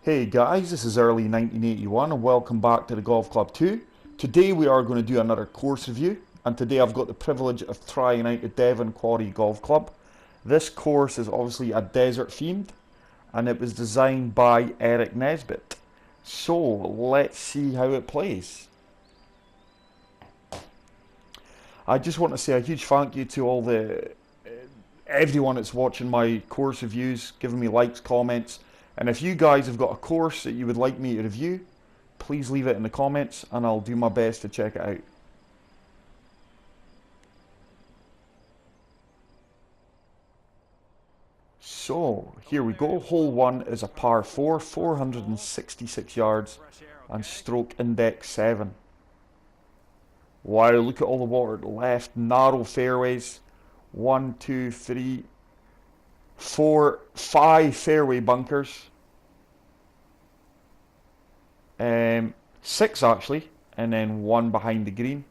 Hey guys, this is early 1981 and welcome back to the Golf Club 2. Today we are going to do another course review, and today I've got the privilege of trying out the Devon Quarry Golf Club. This course is obviously a desert themed and it was designed by Eric Nesbit. So let's see how it plays. I just want to say a huge thank you to everyone that's watching my course reviews, giving me likes, comments. And if you guys have got a course that you would like me to review, please leave it in the comments and I'll do my best to check it out. So, here we go. Hole 1 is a par 4, 466 yards and stroke index 7. Wow, look at all the water to the left. Narrow fairways. 1, 2, 3, 4, 5 fairway bunkers. 6 actually, and then 1 behind the green.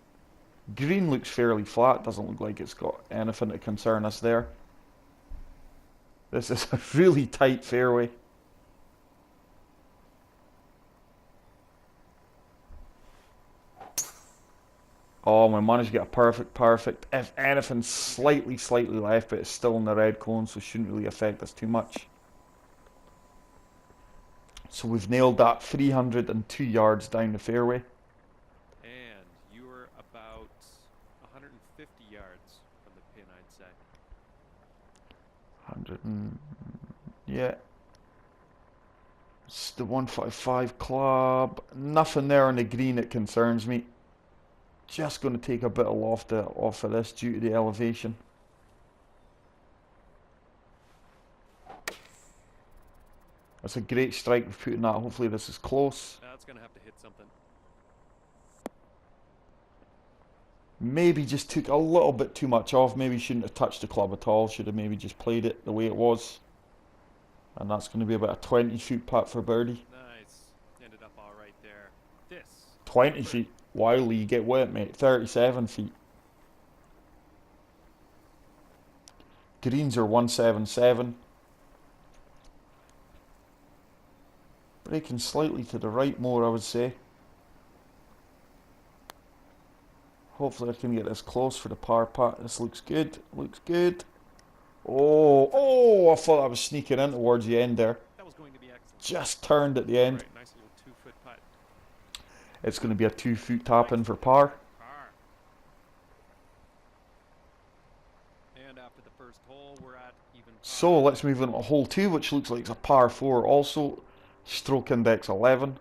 Green looks fairly flat, doesn't look like it's got anything to concern us there. This is a really tight fairway. Oh, we managed to get a perfect. If anything, slightly left, but it's still in the red cone, so it shouldn't really affect us too much. So we've nailed that 302 yards down the fairway. And you were about 150 yards from the pin, I'd say. 100 and... yeah. It's the 155 club. Nothing there on the green that concerns me. Just going to take a bit of loft off of this due to the elevation. That's a great strike we've put in that. Hopefully this is close. That's going to have to hit something. Maybe just took a little bit too much off. Maybe shouldn't have touched the club at all. Should have maybe just played it the way it was. And that's going to be about a 20-foot putt for birdie. Nice. Ended up all right there. This. 20 feet. Wildly, you get wet, mate. 37 feet. Greens are 177. Breaking slightly to the right more, I would say. Hopefully I can get this close for the par putt. This looks good. Looks good. Oh, I thought I was sneaking in towards the end there. That was going to be excellent. Just turned at the end. Right, nice little 2-foot putt. It's going to be a 2-foot tap in for par. Par. And after the first hole, we're at even par. So let's move on to hole 2, which looks like it's a par 4 also. Stroke index 11.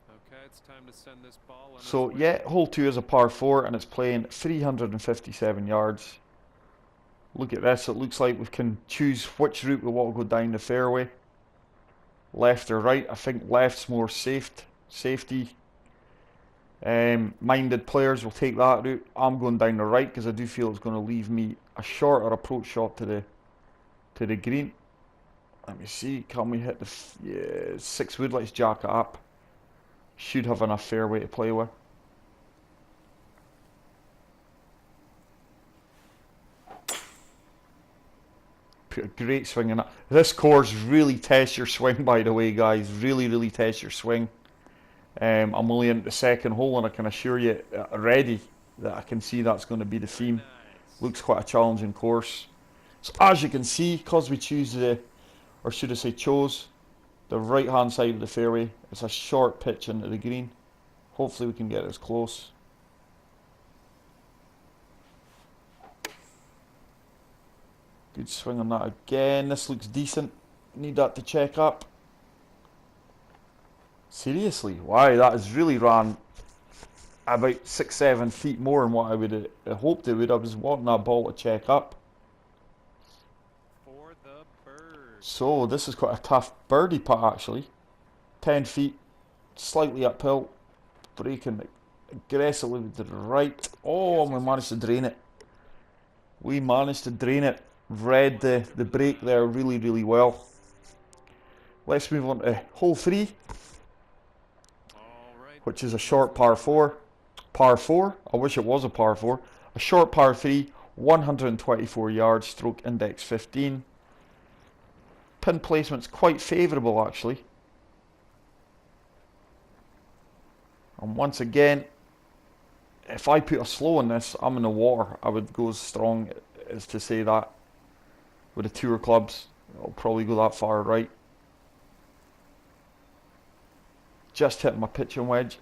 Okay, it's time to send this ball. So yeah, hole 2 is a par 4 and it's playing 357 yards. Look at this, it looks like we can choose which route we want to go down the fairway. Left or right. I think left's more safety. Minded players will take that route. I'm going down the right because I do feel it's going to leave me a shorter approach shot to the green. Let me see, can we hit the 6 wood? Let's jack it up. Should have enough fairway to play with. Put a great swing in it. This course really tests your swing, by the way, guys. Really tests your swing. I'm only into the second hole and I can assure you already that I can see that's going to be the theme. Nice. Looks quite a challenging course. So as you can see, because we chose the right hand side of the fairway, it's a short pitch into the green. Hopefully we can get as close. Good swing on that again. This looks decent. Need that to check up. Seriously, wow, that has really ran about 6-7 feet more than what I would have hoped it would. I was wanting that ball to check up. For the bird. So this is quite a tough birdie putt actually. 10 feet, slightly uphill, breaking aggressively to the right. Oh, and we managed to drain it. We managed to drain it. Read the break there really well. Let's move on to hole 3. Which is a short par 4. Par 4, I wish it was a par 4. A short par 3, 124 yards, stroke index 15. Pin placement's quite favourable actually. And once again, if I put a slow on this, I'm in the water. I would go as strong as to say that. With the tour clubs, I'll probably go that far right. Just hitting my pitching wedge.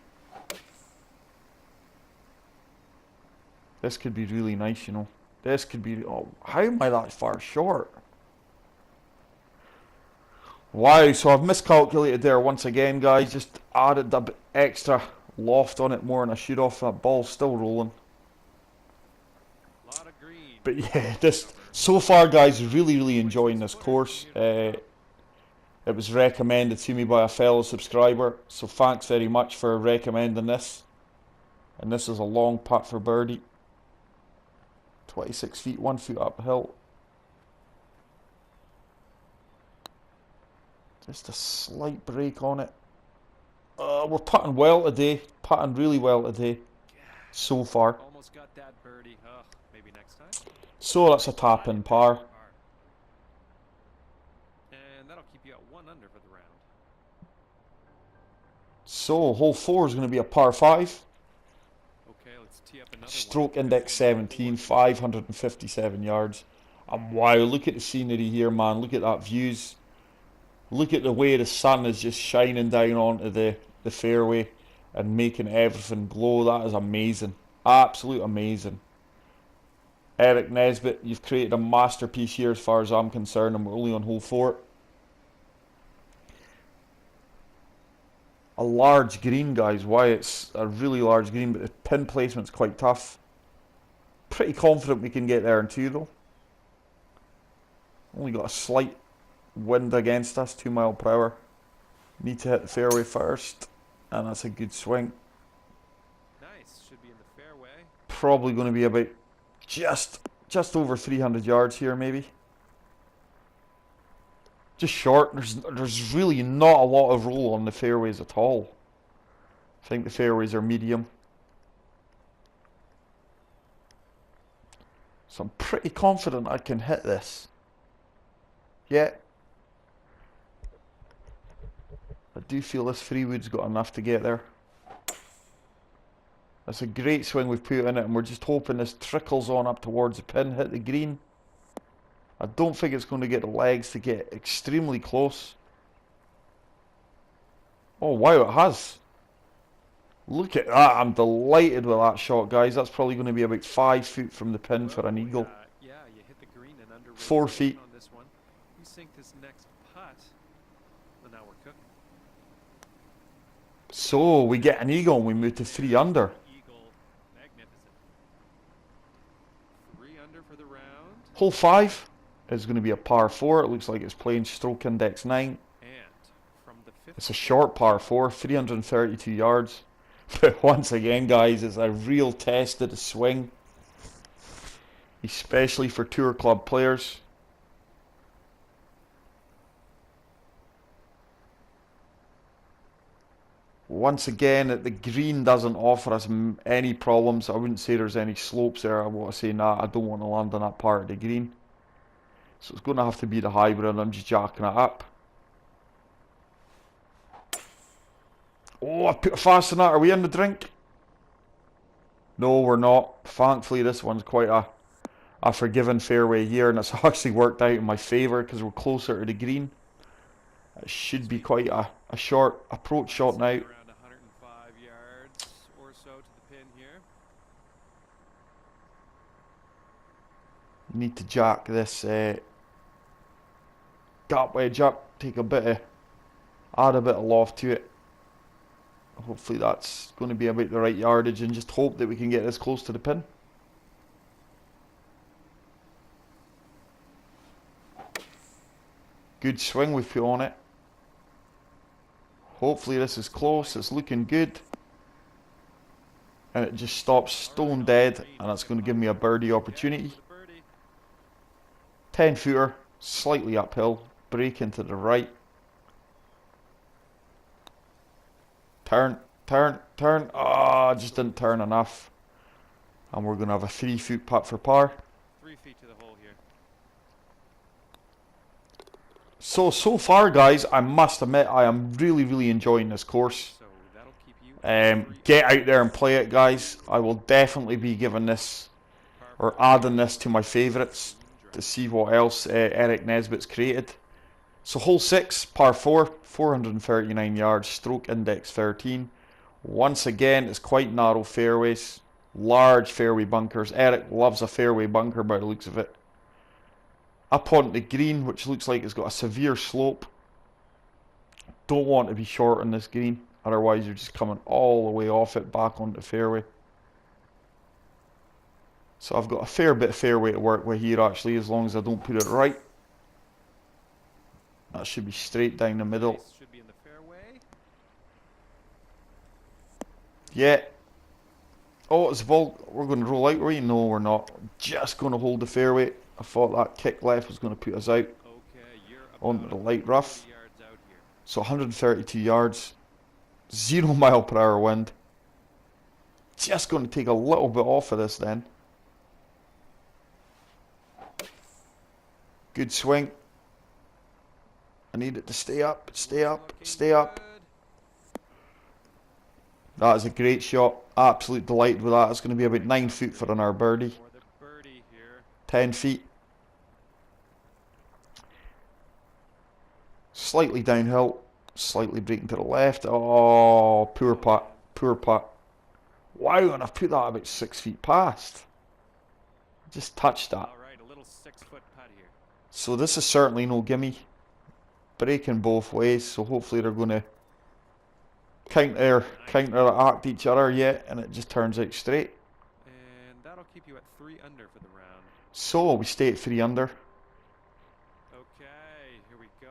This could be really nice, you know. This could be... Oh, how am I that far short? Wow, so I've miscalculated there once again, guys. Just added a bit extra loft on it more than I should off. That ball's still rolling. Lot of green. But yeah, this... So far, guys, really enjoying this course. It was recommended to me by a fellow subscriber, so thanks very much for recommending this. And this is a long putt for birdie. 26 feet, 1 foot uphill. Just a slight break on it. We're putting well today. Putting really well today. So far. Almost got that birdie. Maybe next time. So that's a tap in par. And that'll keep you at 1 under for the round. So hole 4 is going to be a par 5. Okay, let's tee up another Stroke one. index 17, 557 yards. And wow, look at the scenery here, man. Look at that views. Look at the way the sun is just shining down onto the fairway and making everything glow. That is amazing. Absolute amazing. Eric Nesbit, you've created a masterpiece here as far as I'm concerned, and we're only on hole 4. A large green, guys. Why it's a really large green, but the pin placement's quite tough. Pretty confident we can get there in 2 though. Only got a slight wind against us, 2 miles per hour. Need to hit the fairway first, and that's a good swing. Nice, should be in the fairway. Probably going to be about just over 300 yards here, maybe. Just short. There's really not a lot of roll on the fairways at all. I think the fairways are medium. So I'm pretty confident I can hit this. Yeah. I do feel this 3-wood's got enough to get there. That's a great swing we've put in it, and we're just hoping this trickles on up towards the pin, hit the green. I don't think it's going to get the legs to get extremely close. Oh wow, it has. Look at that, I'm delighted with that shot, guys. That's probably going to be about 5 feet from the pin for an eagle. Yeah, you hit the green and under 4 feet. on this one. You sink this next putt, well, now we're cooking. So we get an eagle and we move to 3 under. Eagle, magnificent. 3 under for the round. Hole 5 is going to be a par 4. It looks like it's playing stroke index 9. And from the 5th. It's a short par 4, 332 yards. But once again, guys, it's a real test of the swing, especially for tour club players. Once again, the green doesn't offer us any problems. I wouldn't say there's any slopes there. I want to say, nah, I don't want to land on that part of the green. So it's going to have to be the hybrid. I'm just jacking it up. Oh, I put it fast enough. Are we in the drink? No, we're not. Thankfully, this one's quite a forgiving fairway here, and it's actually worked out in my favour because we're closer to the green. It should be quite a short approach shot now. Around 105 yards or so to the pin here. Need to jack this gap wedge up, take a bit of, add a bit of loft to it. Hopefully that's going to be about the right yardage, and just hope that we can get this close to the pin. Good swing we've put on it. Hopefully this is close, it's looking good. And it just stops stone dead, and that's going to give me a birdie opportunity. 10 footer, slightly uphill, breaking to the right. Turn, turn, turn. Ah, just didn't turn enough. And we're going to have a 3-foot putt for par. feet to the hole here. So far, guys, I must admit I am really enjoying this course. So that'll keep you at 3 Get under. out there and play it, guys. I will definitely be giving this, Par or 4 adding this to my favourites green to drive. see what else Eric Nesbit's created. So hole 6, par 4, 439 yards, stroke index 13. Once again, it's quite narrow fairways, large fairway bunkers. Eric loves a fairway bunker by the looks of it. Up on the green, which looks like it's got a severe slope. Don't want to be short on this green, otherwise you're just coming all the way off it back onto the fairway. So I've got a fair bit of fairway to work with here actually, as long as I don't put it right. That should be straight down the middle. Nice. Should be in the fairway. Yeah. Oh, it's the ball. We're going to roll out, right? No, we're not. Just going to hold the fairway. I thought that kick left was going to put us out Okay, you're onto about the light rough. 30 yards out here. So 132 yards, 0 mile per hour wind. Just going to take a little bit off of this then. Good swing. I need it to stay up, stay up, Looking stay up. good. That is a great shot. Absolute delighted with that. It's going to be about 9 feet for an hour birdie. For the birdie here. 10 feet. Slightly downhill. Slightly breaking to the left. Oh, poor putt. Poor putt. Wow, and I've put that about 6 feet past. Just touched that. Alright, a little 6-foot putt here. So this is certainly no gimme. Breaking both ways, so hopefully they're going to counteract each other yet, and it just turns out straight. And that'll keep you at 3 under for the round. So we stay at 3 under. Okay, here we go.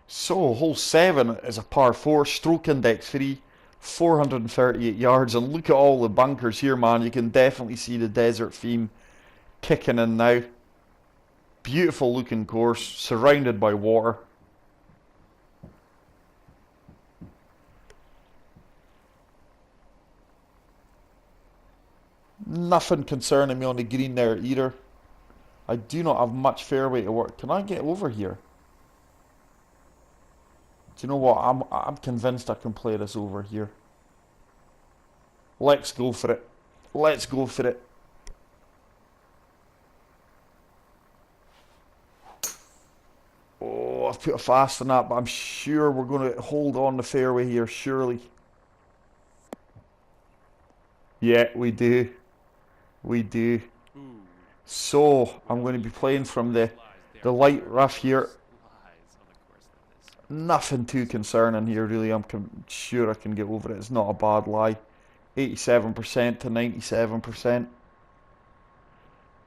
So hole 7 is a par 4, stroke index 3, 438 yards, and look at all the bunkers here, man. You can definitely see the desert theme kicking in now. Beautiful looking course, surrounded by water. Nothing concerning me on the green there either. I do not have much fairway to work. Can I get over here? Do you know what? I'm convinced I can play this over here. Let's go for it. Let's go for it. Oh, I've put it fast on that, but I'm sure we're going to hold on the fairway here, surely. Yeah, we do. We do. Ooh. So, I'm going to be playing from the light rough here. Slides on the course like this. Nothing too concerning here, really. I'm sure I can get over it. It's not a bad lie. 87% to 97%.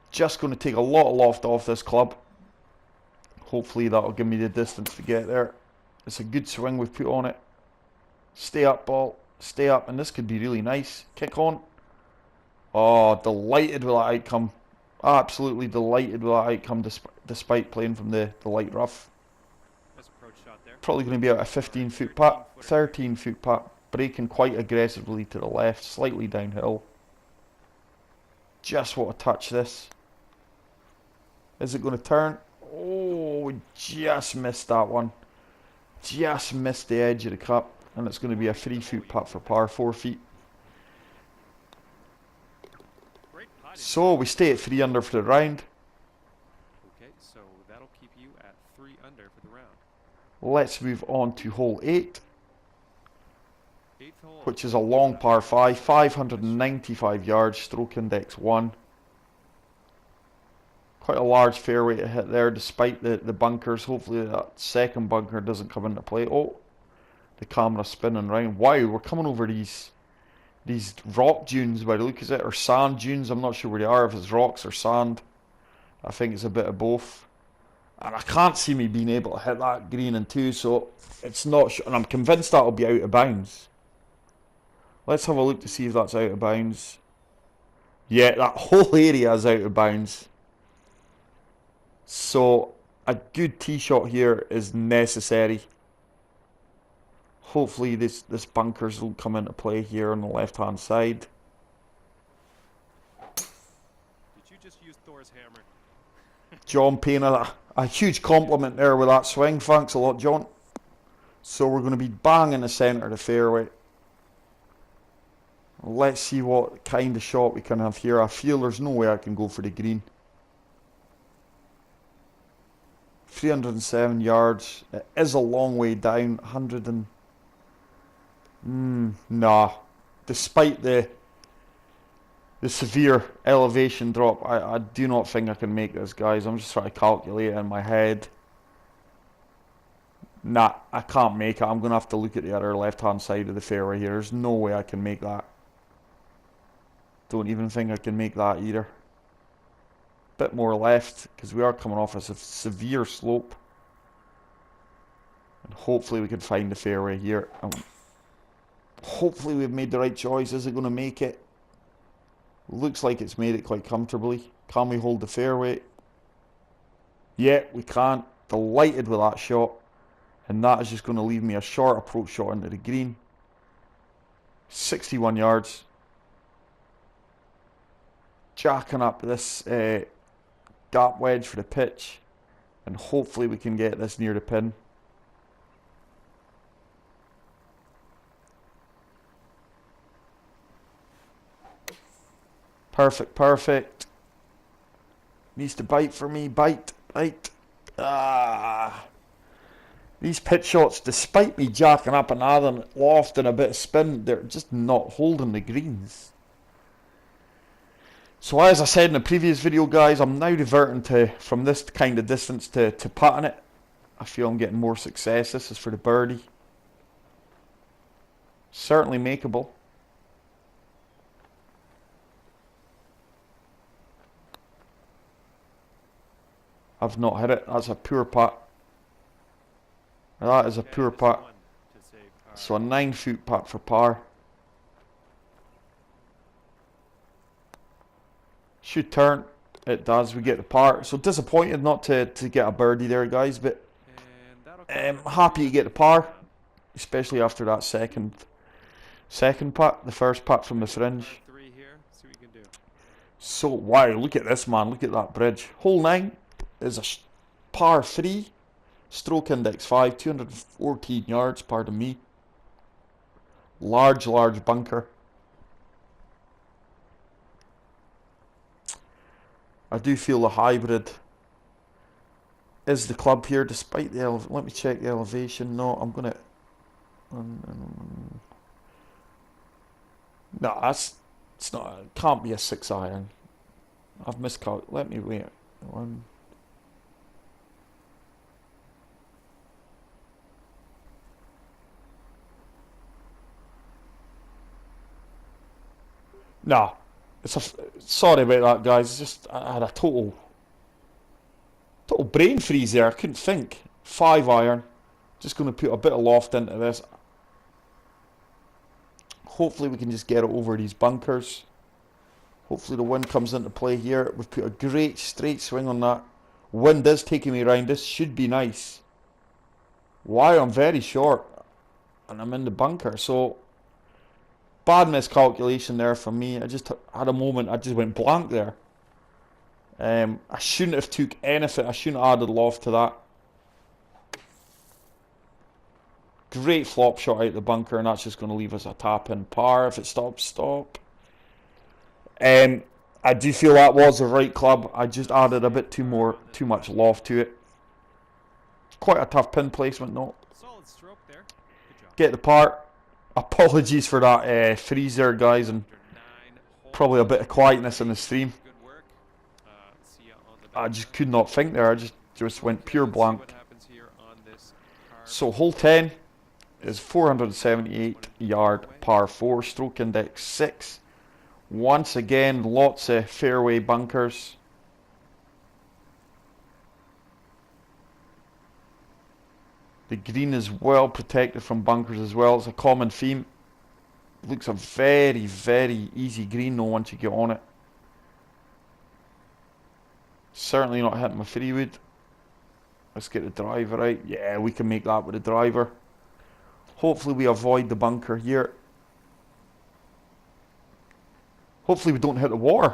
Just going to take a lot of loft off this club. Hopefully that'll give me the distance to get there. It's a good swing we've put on it. Stay up, ball. Stay up, and this could be really nice. Kick on. Oh, delighted with that outcome. Absolutely delighted with that outcome despite playing from the light rough. Nice approach shot there. Probably going to be at a 15-foot putt, 13-foot putt. Breaking quite aggressively to the left, slightly downhill. Just want to touch this. Is it going to turn? Oh, we just missed that one. Just missed the edge of the cup. And it's going to be a 3-foot putt for par, 4 feet. Great putting. So we stay at 3 under for the round. Okay, so that'll keep you at 3 under for the round. Let's move on to hole 8, 8th hole. which is a long par 5, 595 yards, stroke index 1. Quite a large fairway to hit there despite the bunkers. Hopefully that second bunker doesn't come into play. Oh, the camera spinning round. Wow, we're coming over these rock dunes by the look of it, or sand dunes. I'm not sure where they are, if it's rocks or sand. I think it's a bit of both. And I can't see me being able to hit that green in 2, so it's not and I'm convinced that'll be out of bounds. Let's have a look to see if that's out of bounds. Yeah, that whole area is out of bounds. So a good tee shot here is necessary. Hopefully this bunkers will come into play here on the left hand side. Did you just use Thor's his hammer. John paying a huge compliment there with that swing. Thanks a lot, John. So we're going to be bang in the centre of the fairway. Let's see what kind of shot we can have here. I feel there's no way I can go for the green. 307 yards. It is a long way down. 100 and... nah. Despite the severe elevation drop, I do not think I can make this, guys. I'm just trying to calculate it in my head. Nah, I can't make it. I'm going to have to look at the other left-hand side of the fairway here. There's no way I can make that. Don't even think I can make that either. Bit more left, because we are coming off a severe slope. And hopefully we can find the fairway here. Hopefully we've made the right choice. Is it going to make it? Looks like it's made it quite comfortably. Can we hold the fairway? Yeah, we can. Delighted with that shot. And that is just going to leave me a short approach shot into the green. 61 yards. Jacking up this gap wedge for the pitch. And hopefully we can get this near the pin. Perfect, perfect. Needs to bite for me. Bite, bite. Ah. These pitch shots, despite me jacking up and adding loft and a bit of spin, they're just not holding the greens. So as I said in the previous video, guys, I'm now reverting from this kind of distance to putting it. I feel I'm getting more success. This is for the birdie. Certainly makeable. I've not hit it. That's a poor putt. That is a poor putt. So a 9-foot putt for par. Should turn. It does. We get the par. So disappointed not to get a birdie there, guys. But happy to get the par. Especially after that second putt. The first putt from the fringe. So, wow. Look at this, man. Look at that bridge. Hole 9 is a par 3. Stroke index 5, 214 yards, pardon me. Large bunker. I do feel the hybrid is the club here, despite the let me check the elevation. No, I'm gonna... no, it's not... It can't be a 6 iron. I've miscalculated. Let me wait. No, sorry about that, guys. It's just I had a total brain freeze there. I couldn't think. 5 iron. Just going to put a bit of loft into this. Hopefully we can just get it over these bunkers. Hopefully the wind comes into play here. We've put a great straight swing on that. Wind is taking me around. This should be nice. Wow, I'm very short. And I'm in the bunker, so... Bad miscalculation there for me. I just had a moment. I just went blank there. I shouldn't have took anything. I shouldn't have added loft to that. Great flop shot out the bunker, and that's just going to leave us a tap in par. If it stops, stop. I do feel that was the right club. I just added a bit too much loft to it. Quite a tough pin placement, though. Solid stroke there. Good job. Get the par. Apologies for that freeze there, guys, and probably a bit of quietness in the stream. I just could not think there. I just went pure blank. So hole 10 is 478 yard par 4, stroke index 6. Once again, lots of fairway bunkers. The green is well protected from bunkers as well. It's a common theme. Looks a very, very easy green though once you get on it. Certainly not hitting my 3-wood. Let's get the driver out. Yeah, we can make that with the driver. Hopefully we avoid the bunker here. Hopefully we don't hit the water.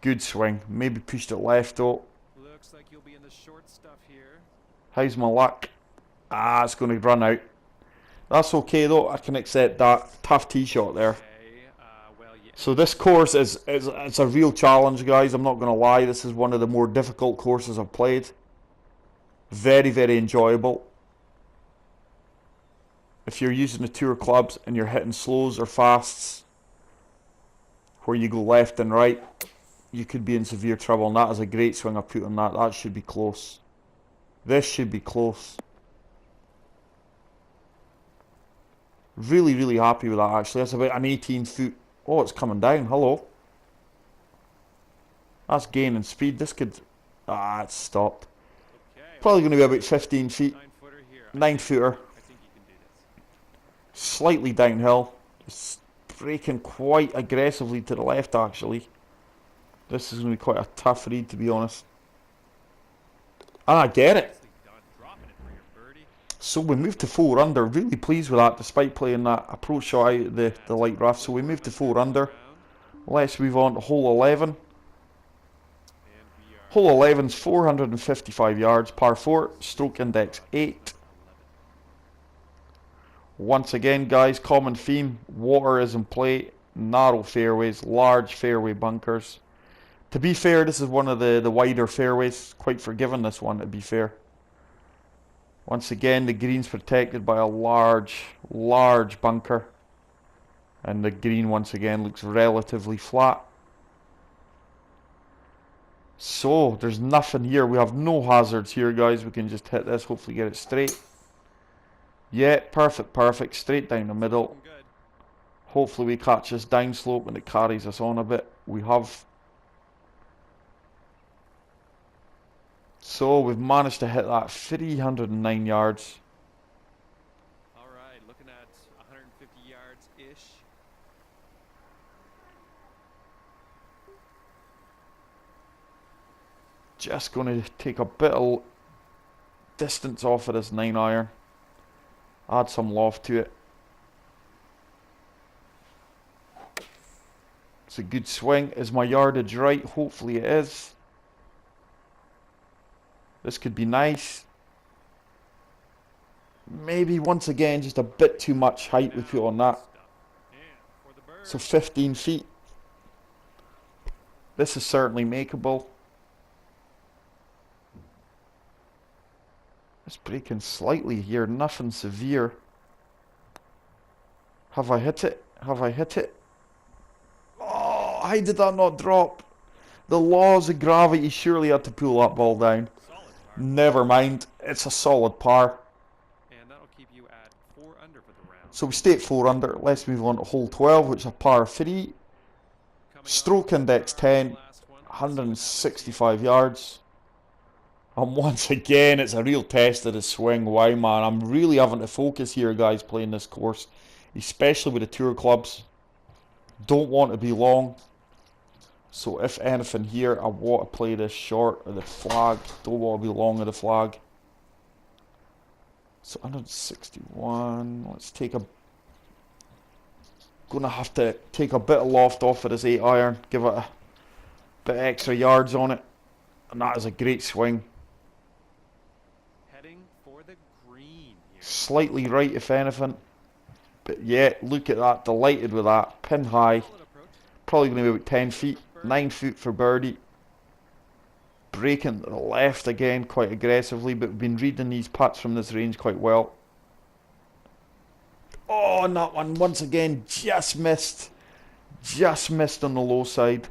Good swing. Maybe pushed it left though. Looks like you'll be in the short stuff here. How's my luck? Ah, it's going to run out. That's okay though. I can accept that. Tough tee shot there. Okay, well, yeah. So this course is it's a real challenge, guys. I'm not going to lie. This is one of the more difficult courses I've played. Very, very enjoyable. If you're using the tour clubs and you're hitting slows or fasts where you go left and right, you could be in severe trouble. And that is a great swing I put on that. That should be close. This should be close. Really, really happy with that actually. That's about an 18 foot. Oh, it's coming down. Hello. That's gaining speed. This could... Ah, it's stopped. Okay, Probably going to be about 15 feet. 9-footer here. 9-footer. I think you can do this. Slightly downhill. It's braking quite aggressively to the left actually. This is going to be quite a tough read to be honest. And I get it. Nicely done, dropping it for your birdie. So we moved to 4 under. Really pleased with that despite playing that approach shot out of the light rough. So we moved to 4 under. Let's move on to hole 11. And we are Hole 11's 455 yards, par 4, stroke index 8. Once again, guys, common theme, water is in play, narrow fairways, large fairway bunkers. To be fair, this is one of the wider fairways, quite forgiving this one to be fair. Once again, the green's protected by a large bunker. And the green once again looks relatively flat. So, there's nothing here. We have no hazards here, guys. We can just hit this, hopefully get it straight. Yeah, perfect. Straight down the middle. looking good. Hopefully we catch this downslope and it carries us on a bit. We have. So, we've managed to hit that 309 yards. All right, looking at 150 yards-ish. Just going to take a bit of distance off of this 9-iron. Add some loft to it. It's a good swing. Is my yardage right? Hopefully it is. This could be nice. Maybe once again just a bit too much height we put on that. And for the bird. So 15 feet. This is certainly makeable. It's breaking slightly here, nothing severe. Have I hit it? Have I hit it? Oh, how did that not drop? The laws of gravity surely had to pull that ball down. Solid par. Never mind, it's a solid par. And that'll keep you at 4 under for the round. So we stay at 4 under. Let's move on to hole 12, which is a par 3. Coming Stroke up index for our 10, last one. 165 yards. And once again, it's a real test of the swing. Wow, man, I'm really having to focus here, guys, playing this course. Especially with the tour clubs. Don't want to be long. So if anything here, I want to play this short of the flag. Don't want to be long of the flag. So 161. Let's take a... Gonna have to take a bit of loft off of this 8-iron. Give it a bit extra yards on it. And that is a great swing. Heading for the green here. Slightly right, if anything. But yeah, look at that. Delighted with that. Pin high. Solid approach. Probably going to be about 10 feet. 9 foot for birdie. Breaking to the left again quite aggressively. But we've been reading these putts from this range quite well. Oh, and that one once again just missed. Just missed on the low side.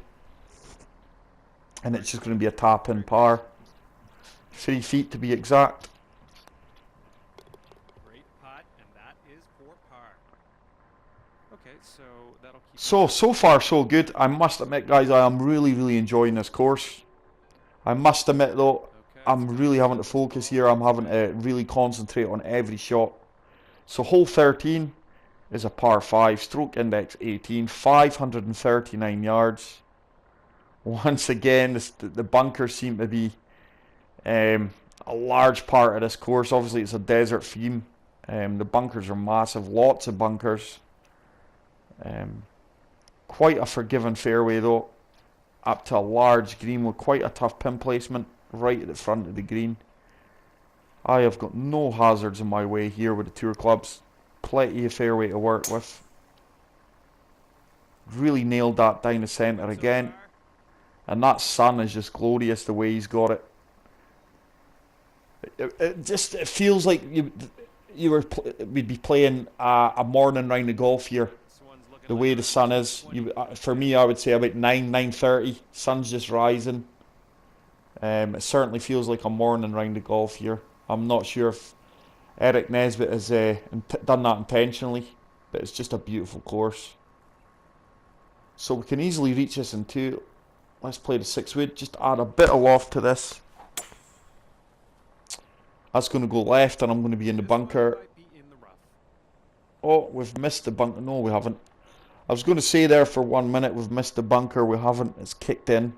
And it's just going to be a tap-in par. 3 feet to be exact. Great putt, and that is for par. Okay, so that'll keep. So far so good. I must admit, guys, I am really enjoying this course. I must admit though, Okay, I'm really having to focus here. I'm having to really concentrate on every shot. So hole 13 is a par 5, stroke index 18, 539 yards. Once again, the bunkers seem to be a large part of this course. Obviously, it's a desert theme. The bunkers are massive, lots of bunkers. Quite a forgiving fairway though. up to a large green with quite a tough pin placement right at the front of the green. I have got no hazards in my way here with the tour clubs. Plenty of fairway to work with. Really nailed that down the centre again. And that sun is just glorious the way he's got it. It feels like we'd be playing a morning round of golf here. The way the sun is, for me, I would say about 9:30. Sun's just rising. It certainly feels like a morning round of golf here. I'm not sure if Eric Nesbit has done that intentionally, but it's just a beautiful course. So we can easily reach this in two. Let's play the 6-wood. Just add a bit of loft to this. That's going to go left, and I'm going to be in the bunker. Oh, we've missed the bunker. No, we haven't. I was going to say there for 1 minute, we've missed the bunker. We haven't. It's kicked in.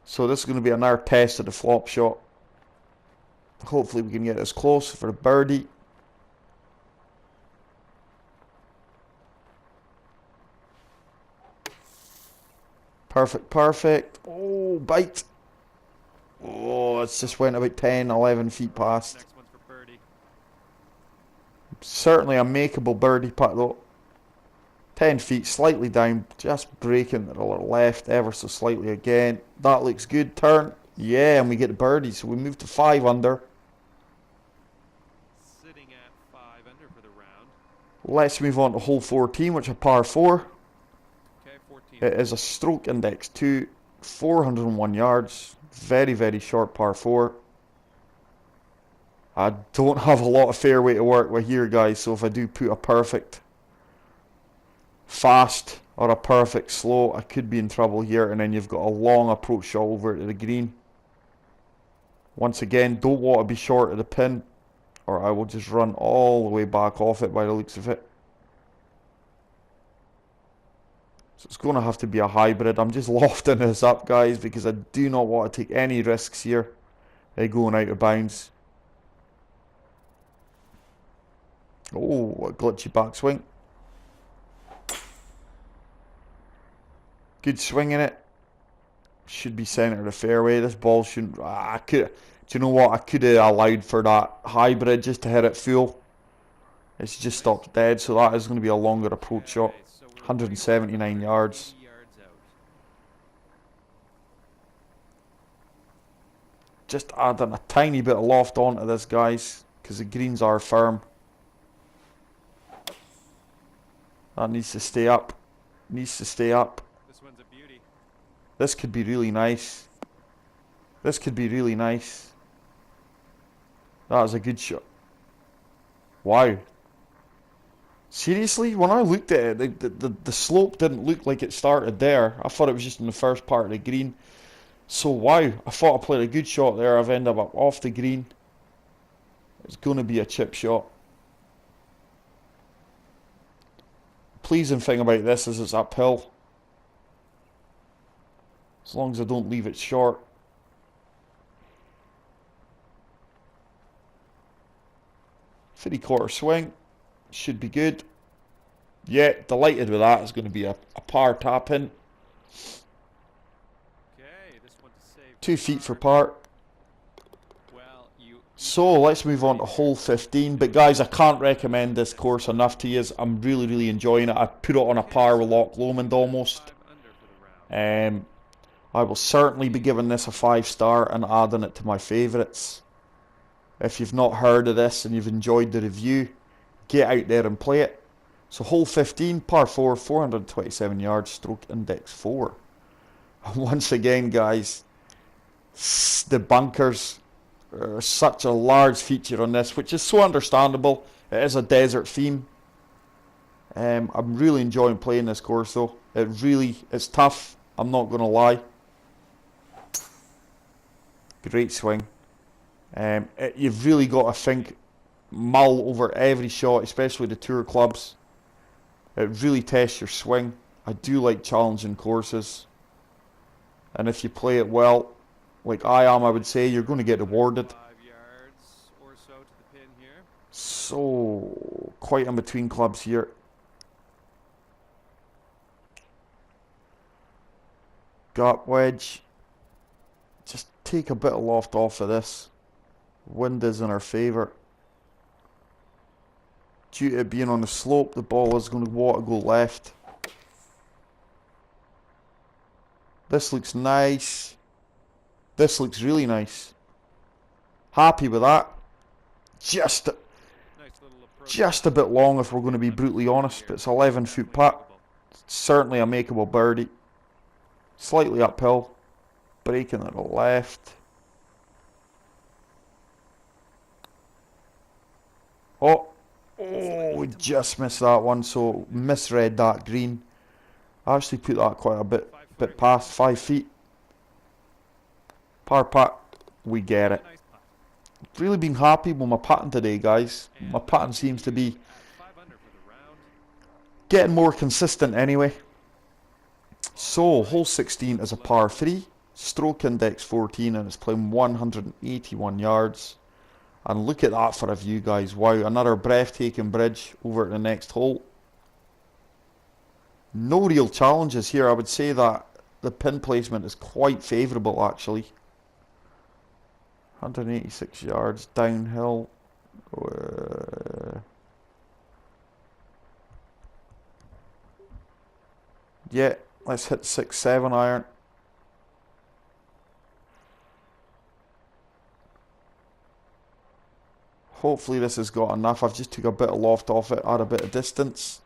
So this is going to be another test of the flop shot. Hopefully we can get this close for a birdie. Perfect, perfect. Oh, bite. Oh, it's just went about 10, 11 feet past. Next one's for birdie. Certainly a makeable birdie putt though. 10 feet, slightly down, just breaking to the left ever so slightly again. That looks good. Turn. Yeah, and we get the birdie, so we move to 5 under. Sitting at 5 under for the round. Let's move on to hole 14, which is a par 4. Okay, 14. It is a stroke index 2, 401 yards. Very, very short par 4. I don't have a lot of fairway to work with here, guys, so if I do put a perfect fast or a perfect slow, I could be in trouble here, and then you've got a long approach shot over to the green. Once again, don't want to be short of the pin, or I will just run all the way back off it by the looks of it. So it's going to have to be a hybrid. I'm just lofting this up, guys, because I do not want to take any risks here. They're going out of bounds. Oh, a glitchy backswing. Good swing in it. Should be centre of the fairway. This ball shouldn't. Do you know what? I could have allowed for that hybrid just to hit it full. It's just stopped dead, so that is going to be a longer approach shot. 179 yards. Just adding a tiny bit of loft onto this, guys, because the greens are firm. That needs to stay up. Needs to stay up. This one's a beauty. This could be really nice. This could be really nice. That was a good shot. Wow. Seriously? When I looked at it, the slope didn't look like it started there. I thought it was just in the first part of the green. So wow, I thought I played a good shot there. I've ended up off the green. It's going to be a chip shot. Pleasing thing about this is it's uphill. As long as I don't leave it short. Three-quarter swing. Should be good. Yeah, delighted with that. It's going to be a par tap in. Okay, this one to save. 2 feet for par. Well, So let's move on to hole 15. But guys, I can't recommend this course enough to you. I'm really, really enjoying it. I put it on a par with Loch Lomond almost. 5 under for the round. I will certainly be giving this a 5-star and adding it to my favourites. If you've not heard of this and you've enjoyed the review, get out there and play it. So hole 15, par 4, 427 yards, stroke index 4. And once again, guys, the bunkers are such a large feature on this, which is so understandable. It is a desert theme. I'm really enjoying playing this course though. It's tough, I'm not going to lie. Great swing. You've really got to think, mull over every shot, especially the tour clubs. It really tests your swing. I do like challenging courses, and if you play it well, like I am, I would say you're going to get rewarded. 5 yards or so to the pin here. So quite in between clubs here. gap wedge. Just take a bit of loft off of this. Wind is in our favour. Due to it being on the slope, the ball is going to want to go left. This looks nice. This looks really nice. Happy with that. Just a bit long if we're going to be brutally honest, but it's 11-foot putt. Certainly a makeable birdie. Slightly uphill. Breaking to the left. Oh, we just missed that one, so misread that green. I actually put that quite a bit past 5 feet. Par putt, we get it. Really been happy with my putting today, guys. My putting seems to be getting more consistent anyway. So, hole 16 is a par 3, stroke index 14, and it's playing 181 yards. And look at that for a view, guys. Wow, another breathtaking bridge over at the next hole. No real challenges here. I would say that the pin placement is quite favourable, actually. 186 yards downhill. Yeah, let's hit 6-7 iron. Hopefully this has got enough. I've just took a bit of loft off it, add a bit of distance.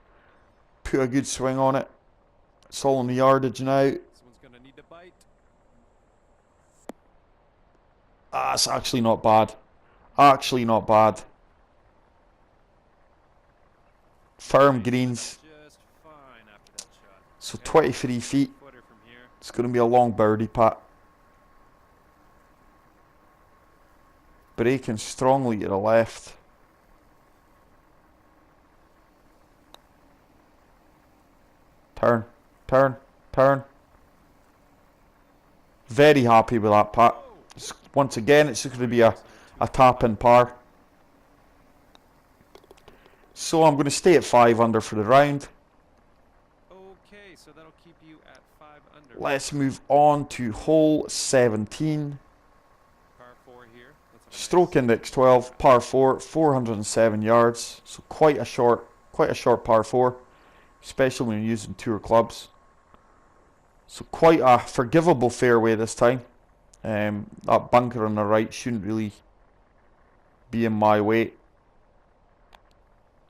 Put a good swing on it. It's all in the yardage now. Someone's gonna need to bite. Ah, it's actually not bad. Actually not bad. Firm greens. Just fine after that shot. So 23 feet. Footer from here. It's going to be a long birdie putt. Breaking strongly to the left. Turn, turn, turn. Very happy with that putt. Once again, it's just going to be a tap-in par. So I'm going to stay at 5 under for the round. Okay, so that'll keep you at 5 under. Let's move on to hole 17. Par 4 here. That's a Stroke index 12, par 4, 407 yards. So quite a short par 4, especially when you're using tour clubs. So quite a forgivable fairway this time. That bunker on the right shouldn't really be in my way.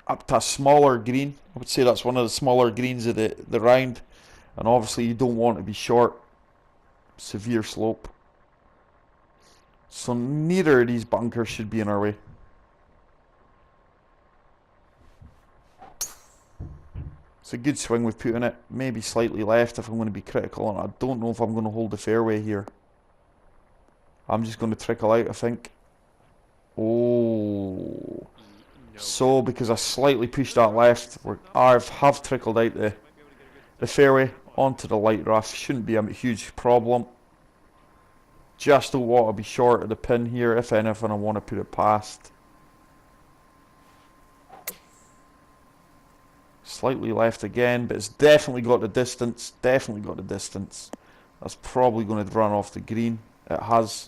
Up to a smaller green. I would say that's one of the smaller greens of the round. And obviously you don't want to be short. Severe slope. So neither of these bunkers should be in our way. It's a good swing with putting it. Maybe slightly left if I'm going to be critical. And I don't know if I'm going to hold the fairway here. I'm just going to trickle out, I think. Oh. no. So, because I slightly pushed that left, I have trickled out the fairway onto the light rough. Shouldn't be a huge problem. Just don't want to be short of the pin here. If anything, I want to put it past. Slightly left again, but it's definitely got the distance. Definitely got the distance. That's probably going to run off the green. It has.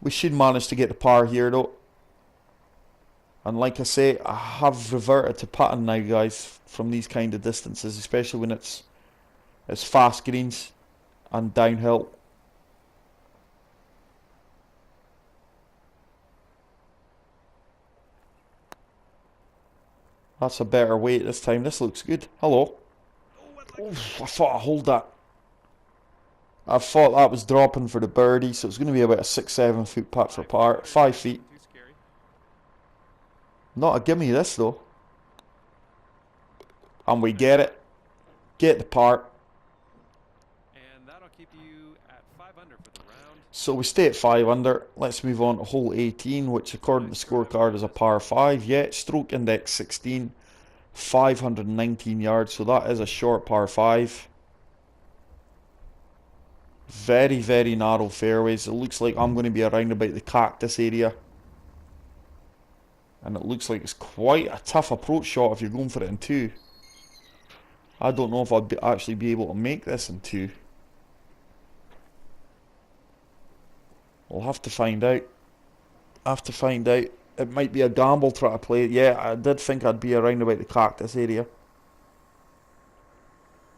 We should manage to get the par here though. And like I say, I have reverted to putting now, guys, from these kind of distances, especially when it's fast greens and downhill. That's a better weight this time. This looks good. Hello. Oof, I thought I'd hold that. I thought that was dropping for the birdie, so it's going to be about a 6-7 foot putt for par. 5 feet. Not a gimme this though. And we get it. Get the par. And that'll keep you at 5 under for the round. So we stay at 5 under. Let's move on to hole 18, which according to the scorecard is a par 5. Yeah, stroke index 16. 519 yards, so that is a short par 5. Very, very narrow fairways. It looks like I'm going to be around about the cactus area. And it looks like it's quite a tough approach shot if you're going for it in 2. I don't know if I'd actually be able to make this in 2. We'll have to find out. It might be a gamble trying to play it. Yeah, I did think I'd be around about the cactus area.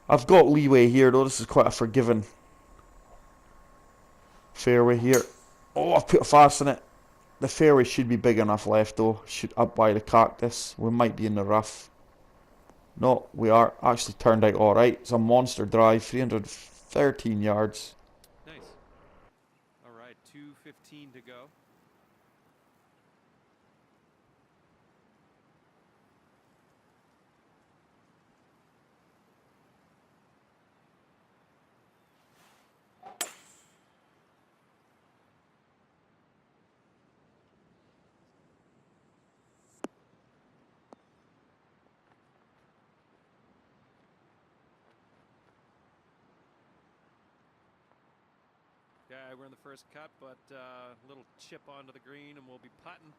I've got leeway here though. This is quite a forgiving fairway here. Oh, I've put a fast in it. The fairway should be big enough left though. Should up by the cactus. We might be in the rough. No, we are. Actually turned out alright. It's a monster drive. 313 yards. Nice. All right, 2:15 to go. Yeah, we're in the first cut, but a little chip onto the green, and we'll be putting.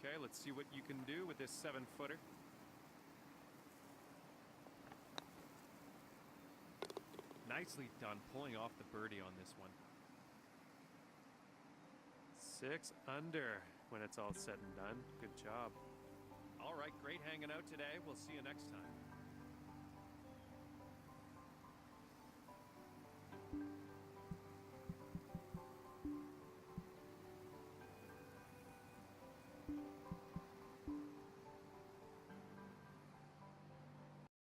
Okay, let's see what you can do with this 7-footer. Nicely done pulling off the birdie on this one. 6 under when it's all said and done. Good job. All right, great hanging out today. We'll see you next time.